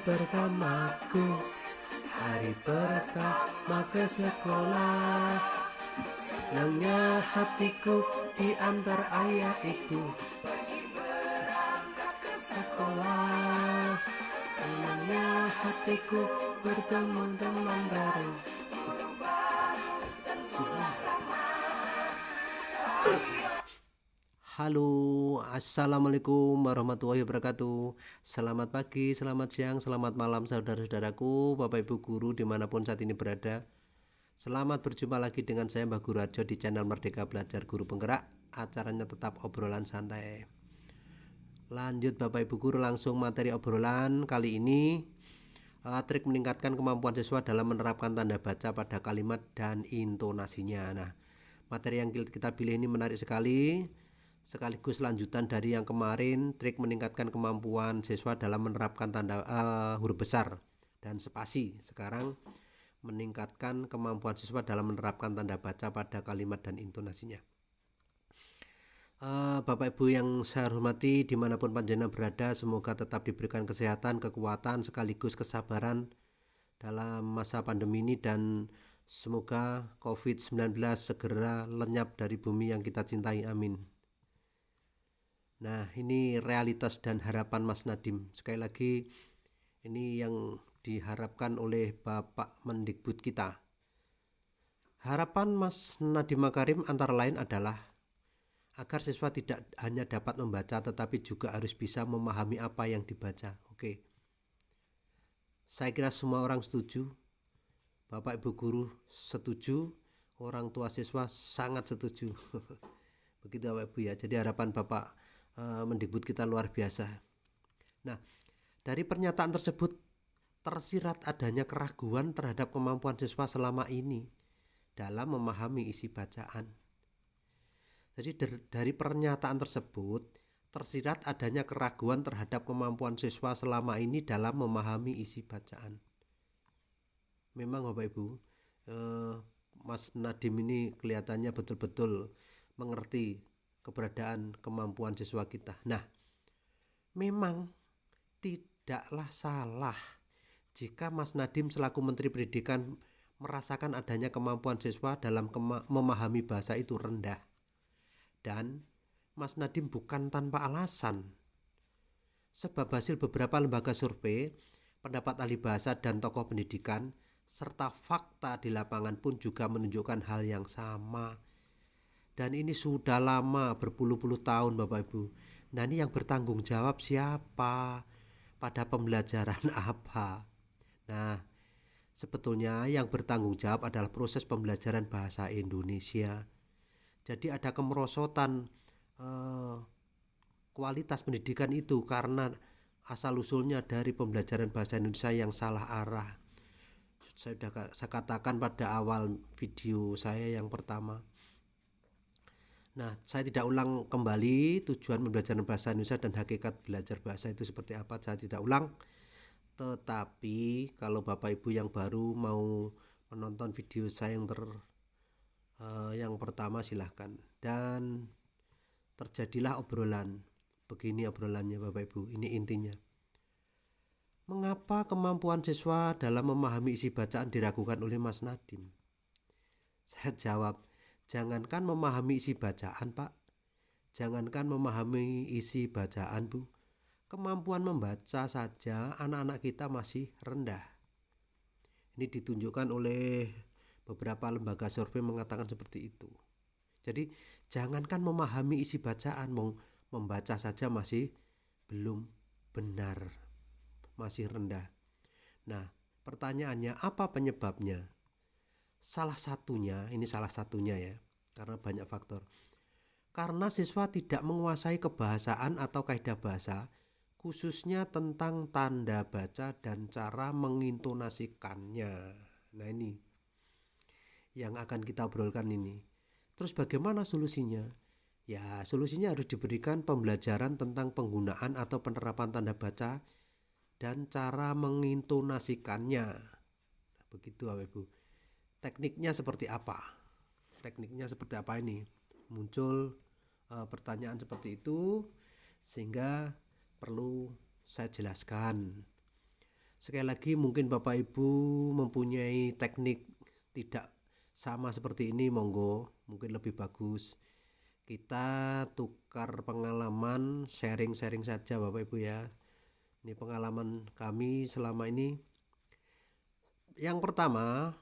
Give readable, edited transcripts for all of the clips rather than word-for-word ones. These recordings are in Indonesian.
pertamaku, hari pertama ke sekolah. Senangnya hatiku diantar ayah ibu sekolah. Senangnya hatiku bertemu teman baru. Halo, assalamualaikum warahmatullahi wabarakatuh. Selamat pagi, selamat siang, selamat malam saudara-saudaraku, bapak ibu guru dimanapun saat ini berada. Selamat berjumpa lagi dengan saya Mbah Guru Harjo di channel Merdeka Belajar Guru Penggerak. Acaranya tetap obrolan santai. Lanjut bapak ibu guru, langsung materi obrolan kali ini. Trik meningkatkan kemampuan siswa dalam menerapkan tanda baca pada kalimat dan intonasinya. Nah, materi yang kita pilih ini menarik sekali, sekaligus lanjutan dari yang kemarin, trik meningkatkan kemampuan siswa dalam menerapkan tanda huruf besar dan spasi. Sekarang meningkatkan kemampuan siswa dalam menerapkan tanda baca pada kalimat dan intonasinya. Bapak Ibu yang saya hormati dimanapun panjenengan berada, semoga tetap diberikan kesehatan, kekuatan, sekaligus kesabaran dalam masa pandemi ini, dan semoga COVID-19 segera lenyap dari bumi yang kita cintai, amin. Nah, ini realitas dan harapan Mas Nadiem. Sekali lagi, ini yang diharapkan oleh Bapak Mendikbud kita. Harapan Mas Nadiem Makarim antara lain adalah agar siswa tidak hanya dapat membaca tetapi juga harus bisa memahami apa yang dibaca. Oke. Saya kira semua orang setuju. Bapak Ibu guru setuju, orang tua siswa sangat setuju. Begitu Bapak Ibu ya. Jadi harapan Bapak Mendikbud kita luar biasa. Nah, dari pernyataan tersebut tersirat adanya keraguan terhadap kemampuan siswa selama ini dalam memahami isi bacaan. Jadi dari pernyataan tersebut tersirat adanya keraguan terhadap kemampuan siswa selama ini dalam memahami isi bacaan. Memang Bapak Ibu, Mas Nadiem ini kelihatannya betul-betul mengerti keberadaan kemampuan siswa kita. Nah, memang tidaklah salah jika Mas Nadiem selaku Menteri Pendidikan merasakan adanya kemampuan siswa dalam memahami bahasa itu rendah. Dan Mas Nadiem bukan tanpa alasan. Sebab hasil beberapa lembaga survei, pendapat ahli bahasa dan tokoh pendidikan, serta fakta di lapangan pun juga menunjukkan hal yang sama. Dan ini sudah lama, berpuluh-puluh tahun Bapak Ibu. Nah, ini yang bertanggung jawab siapa? Pada pembelajaran apa? Nah, sebetulnya yang bertanggung jawab adalah proses pembelajaran bahasa Indonesia. Jadi ada kemerosotan kualitas pendidikan itu karena asal-usulnya dari pembelajaran bahasa Indonesia yang salah arah. Saya katakan pada awal video saya yang pertama. Nah, saya tidak ulang kembali tujuan pembelajaran bahasa Indonesia dan hakikat belajar bahasa itu seperti apa. Saya tidak ulang. Tetapi kalau Bapak Ibu yang baru mau menonton video saya yang pertama, silahkan. Dan terjadilah obrolan. Begini obrolannya Bapak Ibu, ini intinya. Mengapa kemampuan siswa dalam memahami isi bacaan diragukan oleh Mas Nadiem? Saya jawab, jangankan memahami isi bacaan Pak, jangankan memahami isi bacaan Bu, kemampuan membaca saja anak-anak kita masih rendah. Ini ditunjukkan oleh beberapa lembaga survei mengatakan seperti itu. Jadi jangankan memahami isi bacaan, membaca saja masih belum benar, masih rendah. Nah, pertanyaannya apa penyebabnya? Salah satunya ya, karena banyak faktor. Karena siswa tidak menguasai kebahasaan atau kaidah bahasa, khususnya tentang tanda baca dan cara mengintonasikannya. Nah, ini yang akan kita obrolkan ini. Terus bagaimana solusinya? Ya, solusinya harus diberikan pembelajaran tentang penggunaan atau penerapan tanda baca dan cara mengintonasikannya. Nah, begitu Bapak Ibu. Tekniknya seperti apa? Tekniknya seperti apa ini? Muncul pertanyaan seperti itu sehingga perlu saya jelaskan. Sekali lagi mungkin Bapak Ibu mempunyai teknik tidak sama seperti ini, monggo, mungkin lebih bagus. Kita tukar pengalaman, sharing-sharing saja Bapak Ibu ya. Ini pengalaman kami selama ini. Yang pertama,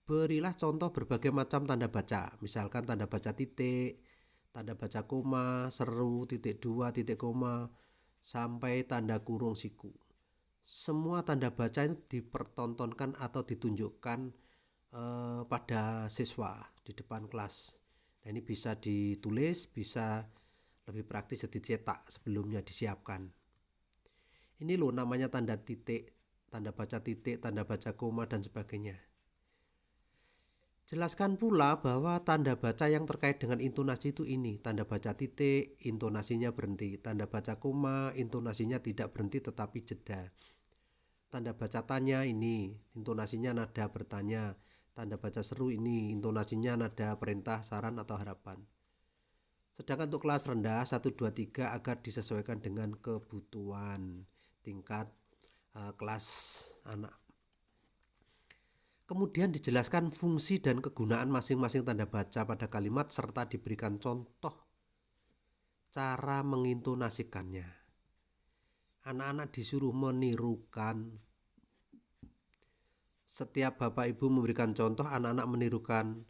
berilah contoh berbagai macam tanda baca. Misalkan tanda baca titik, tanda baca koma, seru, titik dua, titik koma, sampai tanda kurung siku. Semua tanda baca itu dipertontonkan atau ditunjukkan pada siswa di depan kelas. Nah, ini bisa ditulis, bisa lebih praktis dicetak sebelumnya disiapkan. Ini loh namanya tanda titik, tanda baca titik, tanda baca koma dan sebagainya. Jelaskan pula bahwa tanda baca yang terkait dengan intonasi itu ini. Tanda baca titik, intonasinya berhenti. Tanda baca koma, intonasinya tidak berhenti tetapi jeda. Tanda baca tanya ini, intonasinya nada bertanya. Tanda baca seru ini, intonasinya nada perintah, saran atau harapan. Sedangkan untuk kelas rendah 1, 2, 3 agar disesuaikan dengan kebutuhan tingkat kelas anak. Kemudian dijelaskan fungsi dan kegunaan masing-masing tanda baca pada kalimat serta diberikan contoh cara mengintonasikannya. Anak-anak disuruh menirukan. Setiap Bapak Ibu memberikan contoh, anak-anak menirukan.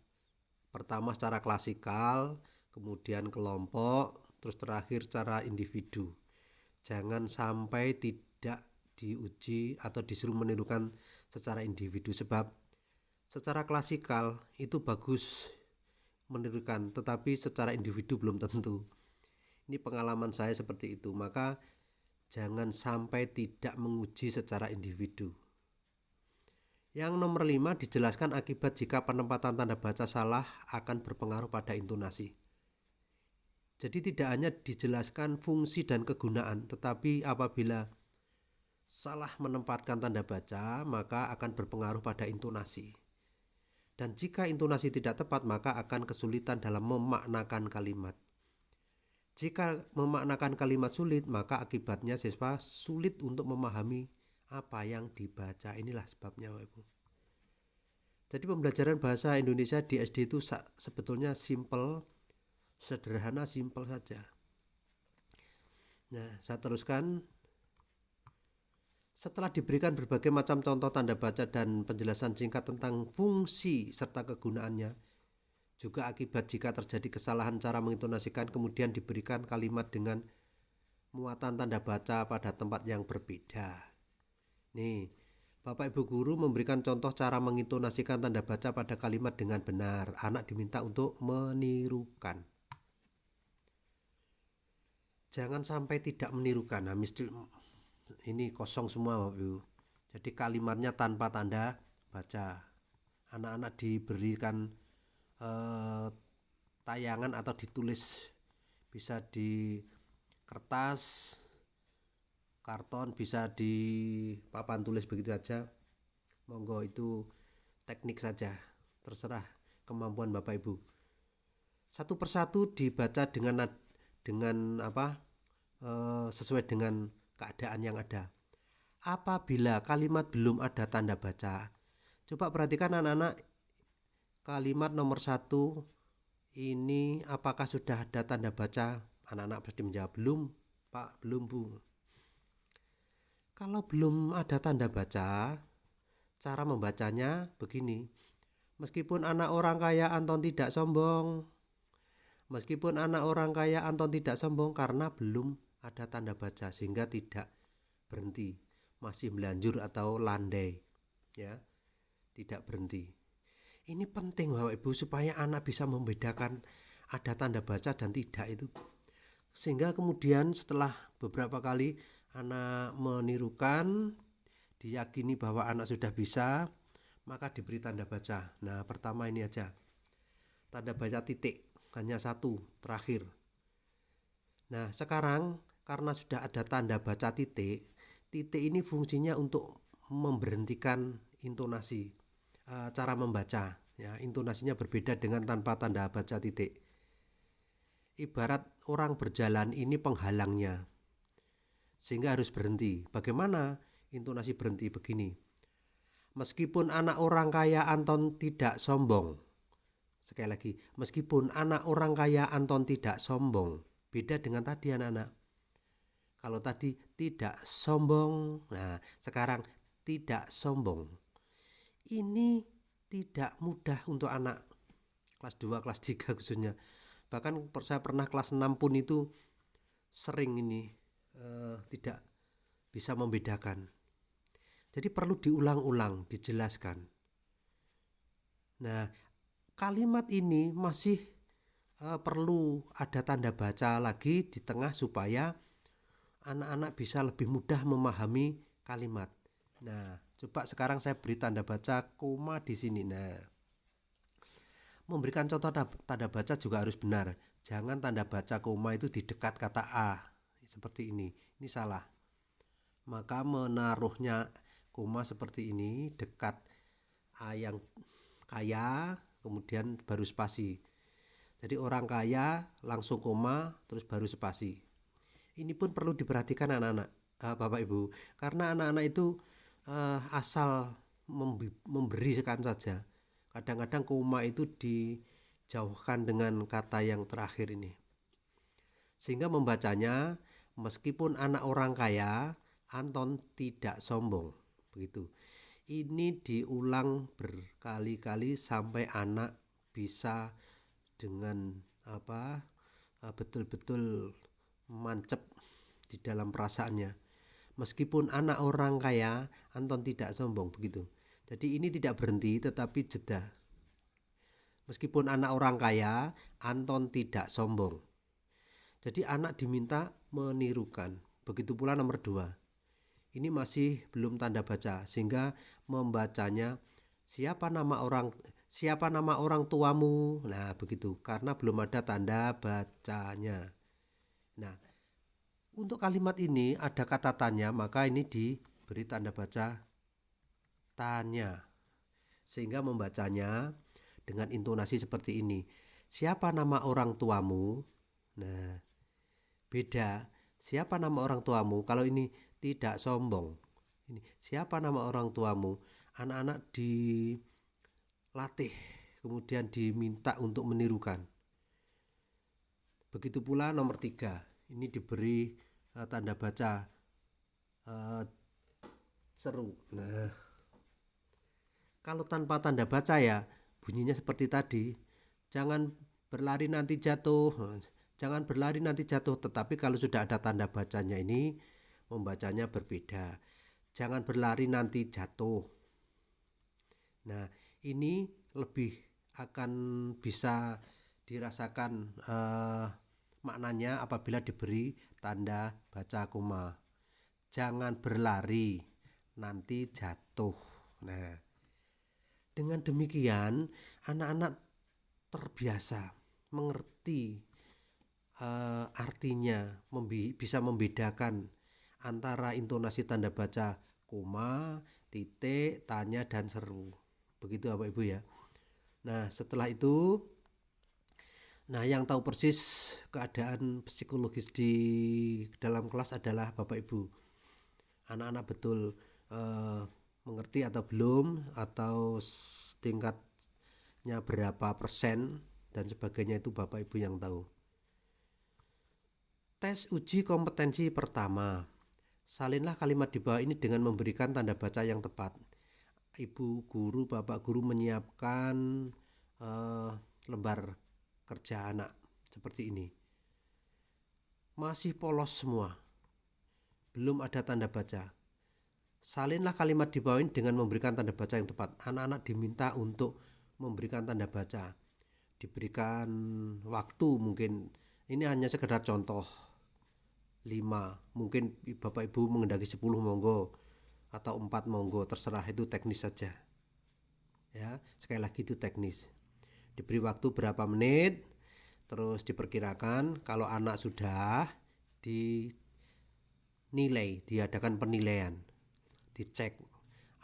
Pertama secara klasikal, kemudian kelompok, terus terakhir secara individu. Jangan sampai tidak diuji atau disuruh menirukan secara individu, sebab secara klasikal itu bagus menirukan, tetapi secara individu belum tentu. Ini pengalaman saya seperti itu, maka jangan sampai tidak menguji secara individu. Yang nomor 5, dijelaskan akibat jika penempatan tanda baca salah akan berpengaruh pada intonasi. Jadi tidak hanya dijelaskan fungsi dan kegunaan, tetapi apabila salah menempatkan tanda baca, maka akan berpengaruh pada intonasi. Dan jika intonasi tidak tepat, maka akan kesulitan dalam memaknakan kalimat. Jika memaknakan kalimat sulit, maka akibatnya siswa sulit untuk memahami apa yang dibaca. Inilah sebabnya Bapak Ibu. Jadi pembelajaran bahasa Indonesia di SD itu sebetulnya simple, sederhana, simple saja. Nah, saya teruskan. Setelah diberikan berbagai macam contoh tanda baca dan penjelasan singkat tentang fungsi serta kegunaannya, juga akibat jika terjadi kesalahan cara mengintonasikan, kemudian diberikan kalimat dengan muatan tanda baca pada tempat yang berbeda. Nih, Bapak Ibu guru memberikan contoh cara mengintonasikan tanda baca pada kalimat dengan benar. Anak diminta untuk menirukan. Jangan sampai tidak menirukan. Nah, ini kosong semua Bapak Ibu. Jadi kalimatnya tanpa tanda baca. Anak-anak diberikan tayangan atau ditulis, bisa di kertas, karton, bisa di papan tulis begitu saja. Monggo, itu teknik saja, terserah kemampuan Bapak Ibu. Satu persatu dibaca dengan sesuai dengan keadaan yang ada. Apabila kalimat belum ada tanda baca, coba perhatikan anak-anak, kalimat nomor 1 ini apakah sudah ada tanda baca? Anak-anak pasti menjawab, belum Pak, belum Bu. Kalau belum ada tanda baca, cara membacanya begini. Meskipun anak orang kaya Anton tidak sombong. Meskipun anak orang kaya Anton tidak sombong, karena belum ada tanda baca sehingga tidak berhenti, masih melanjur atau landai, ya, tidak berhenti. Ini penting Bapak Ibu supaya anak bisa membedakan ada tanda baca dan tidak itu, sehingga kemudian setelah beberapa kali anak menirukan, diyakini bahwa anak sudah bisa, maka diberi tanda baca. Nah, pertama ini aja, tanda baca titik, hanya 1 terakhir. Nah, sekarang karena sudah ada tanda baca titik, titik ini fungsinya untuk memberhentikan intonasi, cara membaca, ya, intonasinya berbeda dengan tanpa tanda baca titik. Ibarat orang berjalan, ini penghalangnya, sehingga harus berhenti. Bagaimana? intonasi berhenti begini. Meskipun anak orang kaya Anton tidak sombong. Sekali lagi, meskipun anak orang kaya Anton tidak sombong. Beda dengan tadi anak-anak. Kalau tadi tidak sombong, nah sekarang tidak sombong. Ini tidak mudah untuk anak kelas 2, kelas 3 khususnya. Bahkan saya pernah kelas 6 pun itu sering ini tidak bisa membedakan. Jadi perlu diulang-ulang, dijelaskan. Nah, kalimat ini masih perlu ada tanda baca lagi di tengah supaya anak-anak bisa lebih mudah memahami kalimat. Nah, coba sekarang saya beri tanda baca koma di sini. Nah, memberikan contoh tanda baca juga harus benar. Jangan tanda baca koma itu di dekat kata A. Seperti ini. Ini salah. Maka menaruhnya koma seperti ini dekat A yang kaya, kemudian baru spasi. Jadi orang kaya langsung koma terus baru spasi. Ini pun perlu diperhatikan anak-anak, Bapak Ibu, karena anak-anak itu asal memberikan saja. Kadang-kadang koma itu dijauhkan dengan kata yang terakhir ini. Sehingga membacanya, meskipun anak orang kaya, Anton tidak sombong. Begitu. Ini diulang berkali-kali sampai anak bisa dengan betul-betul mancep di dalam perasaannya. Meskipun anak orang kaya, Anton tidak sombong, begitu. Jadi ini tidak berhenti tetapi jeda. Meskipun anak orang kaya, Anton tidak sombong. Jadi anak diminta menirukan. Begitu pula nomor 2. Ini masih belum tanda baca, sehingga membacanya siapa nama orang tuamu. Nah, begitu, karena belum ada tanda bacanya. Nah, untuk kalimat ini ada kata tanya, maka ini diberi tanda baca tanya. Sehingga membacanya dengan intonasi seperti ini. Siapa nama orang tuamu? Nah, beda. Siapa nama orang tuamu? Kalau ini tidak sombong. Ini siapa nama orang tuamu? Anak-anak dilatih, kemudian diminta untuk menirukan. Begitu pula nomor 3. Ini diberi tanda baca seru. Nah, kalau tanpa tanda baca ya bunyinya seperti tadi. Jangan berlari nanti jatuh. Jangan berlari nanti jatuh. Tetapi kalau sudah ada tanda bacanya ini, membacanya berbeda. Jangan berlari nanti jatuh. Nah, ini lebih akan bisa dirasakan maknanya apabila diberi tanda baca koma. Jangan berlari nanti jatuh. Nah, dengan demikian anak-anak terbiasa mengerti artinya, bisa membedakan antara intonasi tanda baca koma, titik, tanya, dan seru. Begitu Bapak Ibu ya. Nah, setelah itu, yang tahu persis keadaan psikologis di dalam kelas adalah Bapak Ibu. Anak-anak betul mengerti atau belum, atau tingkatnya berapa persen dan sebagainya, itu Bapak Ibu yang tahu. Tes uji kompetensi pertama. Salinlah kalimat di bawah ini dengan memberikan tanda baca yang tepat. Ibu guru, Bapak guru menyiapkan lembar kerja anak seperti ini. Masih polos semua. Belum ada tanda baca. Salinlah kalimat di bawah ini dengan memberikan tanda baca yang tepat. Anak-anak diminta untuk memberikan tanda baca. Diberikan waktu mungkin. Ini hanya sekedar contoh. 5, mungkin Bapak Ibu mengendaki 10 monggo, atau 4 monggo, terserah, itu teknis saja ya. Sekali lagi itu teknis. Diberi waktu berapa menit, terus diperkirakan. Kalau anak sudah dinilai, diadakan penilaian, dicek,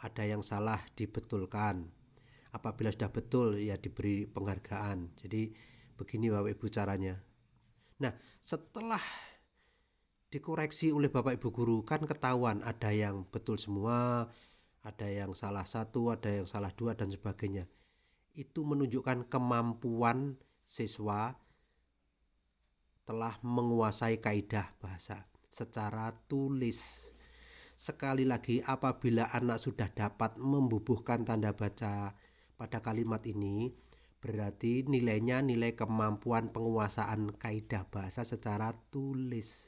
ada yang salah dibetulkan. Apabila sudah betul ya diberi penghargaan. Jadi begini Bapak Ibu caranya. Nah, setelah dikoreksi oleh Bapak Ibu guru kan ketahuan ada yang betul semua, ada yang salah satu, ada yang salah dua dan sebagainya. Itu menunjukkan kemampuan siswa telah menguasai kaidah bahasa secara tulis. Sekali lagi, apabila anak sudah dapat membubuhkan tanda baca pada kalimat ini, berarti nilainya nilai kemampuan penguasaan kaidah bahasa secara tulis.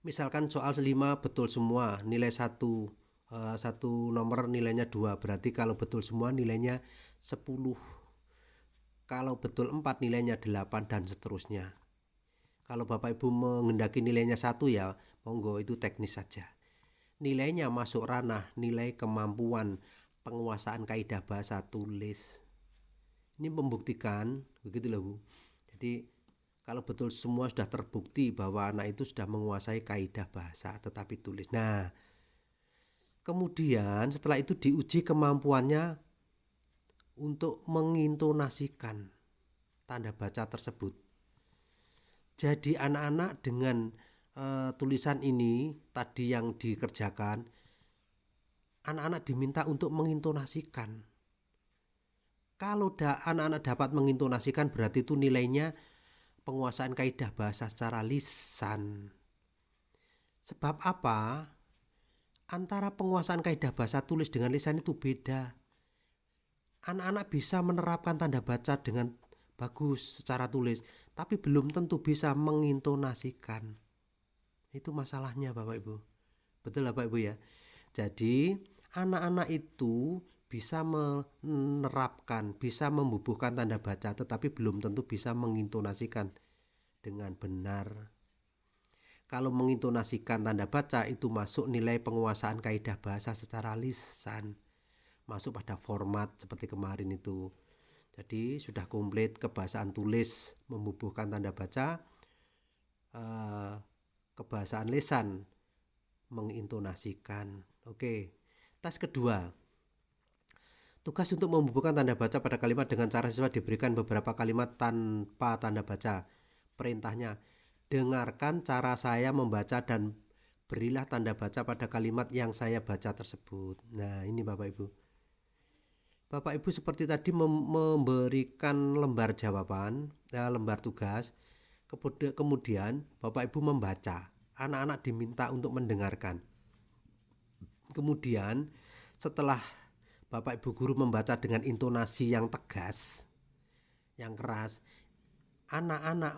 Misalkan soal 5 betul semua, nilai 1, satu nomor nilainya 2, berarti kalau betul semua nilainya 10. Kalau betul 4 nilainya 8 dan seterusnya. Kalau Bapak Ibu menghendaki nilainya 1 ya, monggo, itu teknis saja. Nilainya masuk ranah nilai kemampuan penguasaan kaidah bahasa tulis. Ini membuktikan, begitu loh Bu. Jadi kalau betul semua sudah terbukti bahwa anak itu sudah menguasai kaidah bahasa tetapi tulis. Nah, kemudian setelah itu diuji kemampuannya untuk mengintonasikan tanda baca tersebut. Jadi anak-anak dengan tulisan ini tadi yang dikerjakan, anak-anak diminta untuk mengintonasikan. Kalau anak-anak dapat mengintonasikan, berarti itu nilainya penguasaan kaidah bahasa secara lisan. Sebab apa? Antara penguasaan kaidah bahasa tulis dengan lisan itu beda. Anak-anak bisa menerapkan tanda baca dengan bagus secara tulis, tapi belum tentu bisa mengintonasikan. Itu masalahnya Bapak Ibu. Betul Bapak Ibu ya. Jadi anak-anak itu bisa menerapkan, bisa membubuhkan tanda baca, tetapi belum tentu bisa mengintonasikan dengan benar. Kalau mengintonasikan tanda baca itu masuk nilai penguasaan kaidah bahasa secara lisan, masuk pada format seperti kemarin itu. Jadi sudah komplit kebahasaan tulis, membubuhkan tanda baca, kebahasaan lisan, mengintonasikan. Oke, tes kedua. Tugas untuk membubuhkan tanda baca pada kalimat dengan cara siswa diberikan beberapa kalimat tanpa tanda baca. Perintahnya, dengarkan cara saya membaca dan berilah tanda baca pada kalimat yang saya baca tersebut. Nah, ini Bapak Ibu. Bapak Ibu seperti tadi memberikan lembar jawaban, lembar tugas. Kemudian Bapak Ibu membaca. Anak-anak diminta untuk mendengarkan. Kemudian setelah Bapak Ibu guru membaca dengan intonasi yang tegas, yang keras, anak-anak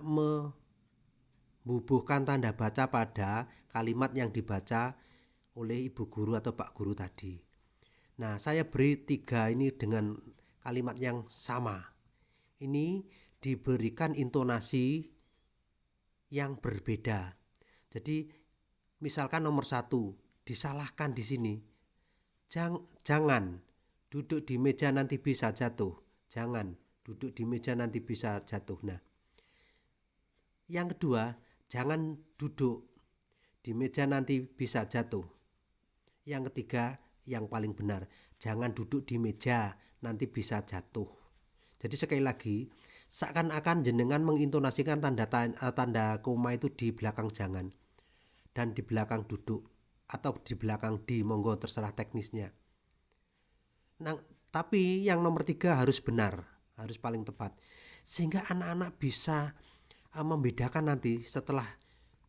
membubuhkan tanda baca pada kalimat yang dibaca oleh Ibu guru atau Pak guru tadi. Nah, saya beri 3 ini dengan kalimat yang sama. Ini diberikan intonasi yang berbeda. Jadi, misalkan nomor 1 disalahkan di sini. Jangan duduk di meja nanti bisa jatuh. Jangan duduk di meja nanti bisa jatuh. Nah, yang kedua, jangan duduk di meja nanti bisa jatuh. Yang ketiga, yang paling benar, jangan duduk di meja nanti bisa jatuh. Jadi sekali lagi, seakan-akan jenengan mengintonasikan tanda koma itu di belakang jangan dan di belakang duduk atau di belakang di, monggo terserah teknisnya. Nah, tapi yang nomor 3 harus benar, harus paling tepat, sehingga anak-anak bisa membedakan nanti setelah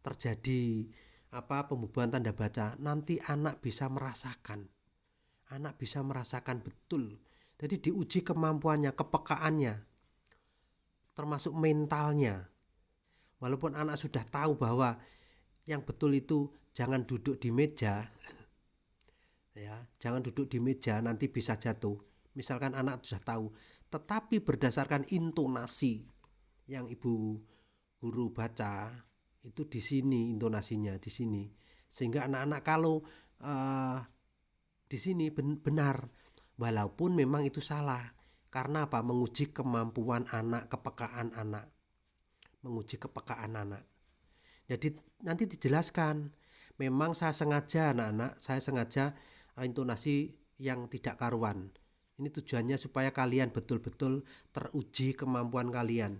terjadi pembubuhan tanda baca, nanti anak bisa merasakan betul. Jadi diuji kemampuannya, kepekaannya, termasuk mentalnya. Walaupun anak sudah tahu bahwa yang betul itu jangan duduk di meja, ya, jangan duduk di meja nanti bisa jatuh. Misalkan anak sudah tahu, tetapi berdasarkan intonasi yang Ibu guru baca itu di sini, intonasinya di sini, sehingga anak-anak kalau di sini benar, walaupun memang itu salah. Karena apa? Menguji kemampuan anak, kepekaan anak. Menguji kepekaan anak. Jadi nanti dijelaskan, memang saya sengaja anak-anak, saya sengaja intonasi yang tidak karuan. Ini tujuannya supaya kalian betul-betul teruji kemampuan kalian,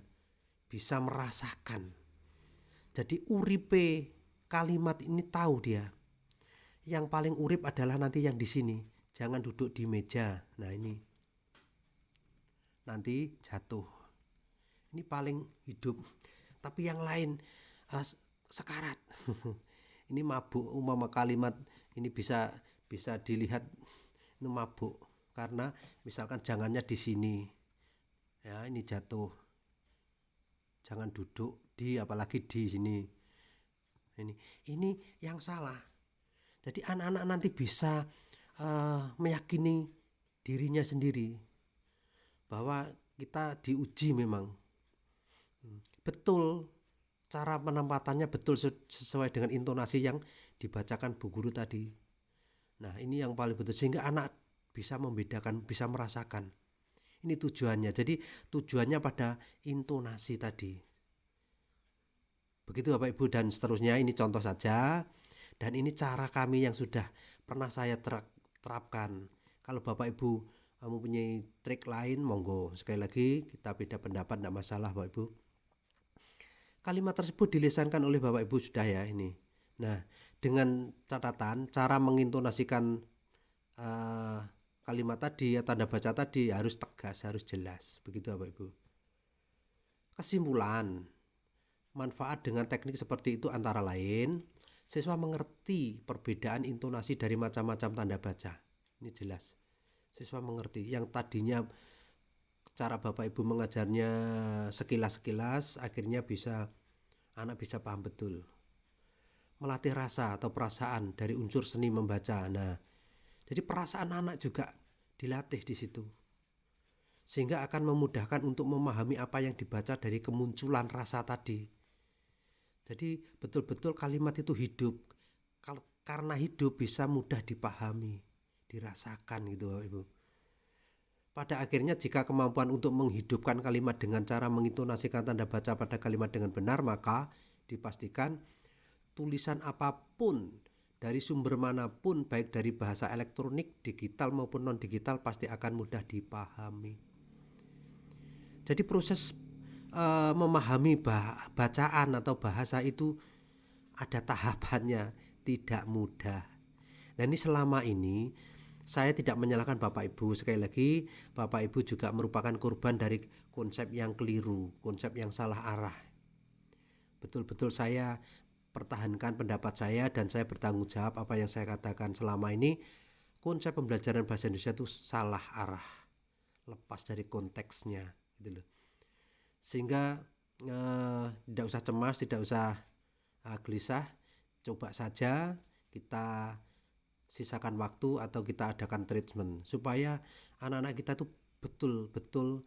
bisa merasakan. Jadi uripe kalimat ini tahu dia. Yang paling urip adalah nanti yang di sini. Jangan duduk di meja. Nah ini. Nanti jatuh. Ini paling hidup. Tapi yang lain sekarat. Ini mabuk. Umpama kalimat ini bisa dilihat ini mabuk. Karena misalkan jangannya di sini. Ya, ini jatuh. Jangan duduk di, apalagi di sini. Ini yang salah. Jadi anak-anak nanti bisa meyakini dirinya sendiri bahwa kita diuji memang. Betul cara penempatannya betul sesuai dengan intonasi yang dibacakan Bu Guru tadi. Nah, ini yang paling betul sehingga anak bisa membedakan, bisa merasakan. Ini tujuannya. Jadi tujuannya pada intonasi tadi. Begitu Bapak Ibu dan seterusnya. Ini contoh saja. Dan ini cara kami yang sudah pernah saya terapkan. Kalau Bapak Ibu mempunyai trik lain, monggo. Sekali lagi kita beda pendapat, tidak masalah Bapak Ibu. Kalimat tersebut dilisankan oleh Bapak Ibu sudah ya ini. Nah, dengan catatan cara mengintonasikan kalimat tadi, tanda baca tadi harus tegas, harus jelas. Begitu Bapak Ibu. Kesimpulan, manfaat dengan teknik seperti itu antara lain, siswa mengerti perbedaan intonasi dari macam-macam tanda baca. Ini jelas. Siswa mengerti. Yang tadinya cara Bapak Ibu mengajarnya sekilas-sekilas, akhirnya anak bisa paham betul. Melatih rasa atau perasaan dari unsur seni membaca. Nah, jadi perasaan anak juga dilatih di situ. Sehingga akan memudahkan untuk memahami apa yang dibaca dari kemunculan rasa tadi. Jadi betul-betul kalimat itu hidup. Karena hidup bisa mudah dipahami, dirasakan gitu Bapak Ibu. Pada akhirnya jika kemampuan untuk menghidupkan kalimat dengan cara mengintonasikan tanda baca pada kalimat dengan benar, maka dipastikan tulisan apapun dari sumber manapun, baik dari bahasa elektronik, digital maupun non-digital, pasti akan mudah dipahami. Jadi proses memahami bacaan atau bahasa itu ada tahapannya, tidak mudah. Dan ini selama ini saya tidak menyalahkan Bapak Ibu. Sekali lagi, Bapak Ibu juga merupakan korban dari konsep yang keliru, konsep yang salah arah. Betul-betul saya pertahankan pendapat saya dan saya bertanggung jawab apa yang saya katakan selama ini. Konsep pembelajaran bahasa Indonesia itu salah arah, lepas dari konteksnya gitu loh. Sehingga tidak usah cemas, tidak usah gelisah, coba saja kita sisakan waktu atau kita adakan treatment supaya anak-anak kita tuh betul-betul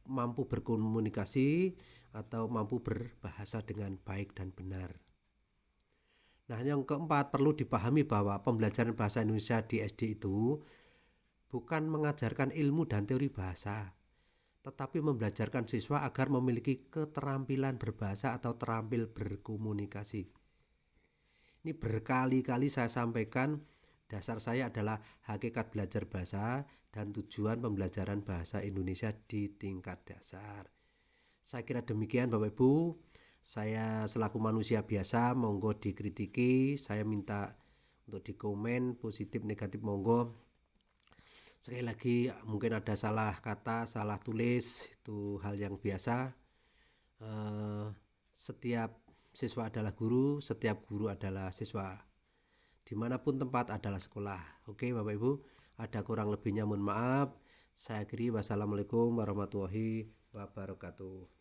mampu berkomunikasi atau mampu berbahasa dengan baik dan benar. Nah, yang keempat, perlu dipahami bahwa pembelajaran bahasa Indonesia di SD itu bukan mengajarkan ilmu dan teori bahasa, tetapi membelajarkan siswa agar memiliki keterampilan berbahasa atau terampil berkomunikasi. Ini berkali-kali saya sampaikan, dasar saya adalah hakikat belajar bahasa dan tujuan pembelajaran bahasa Indonesia di tingkat dasar. Saya kira demikian Bapak Ibu. Saya selaku manusia biasa, monggo dikritiki. Saya minta untuk dikomen, positif negatif monggo. Sekali lagi mungkin ada salah kata, salah tulis, itu hal yang biasa. Setiap siswa adalah guru, setiap guru adalah siswa. Dimanapun tempat adalah sekolah. Oke Bapak Ibu, ada kurang lebihnya mohon maaf. Saya akhiri, wassalamualaikum warahmatullahi wabarakatuh.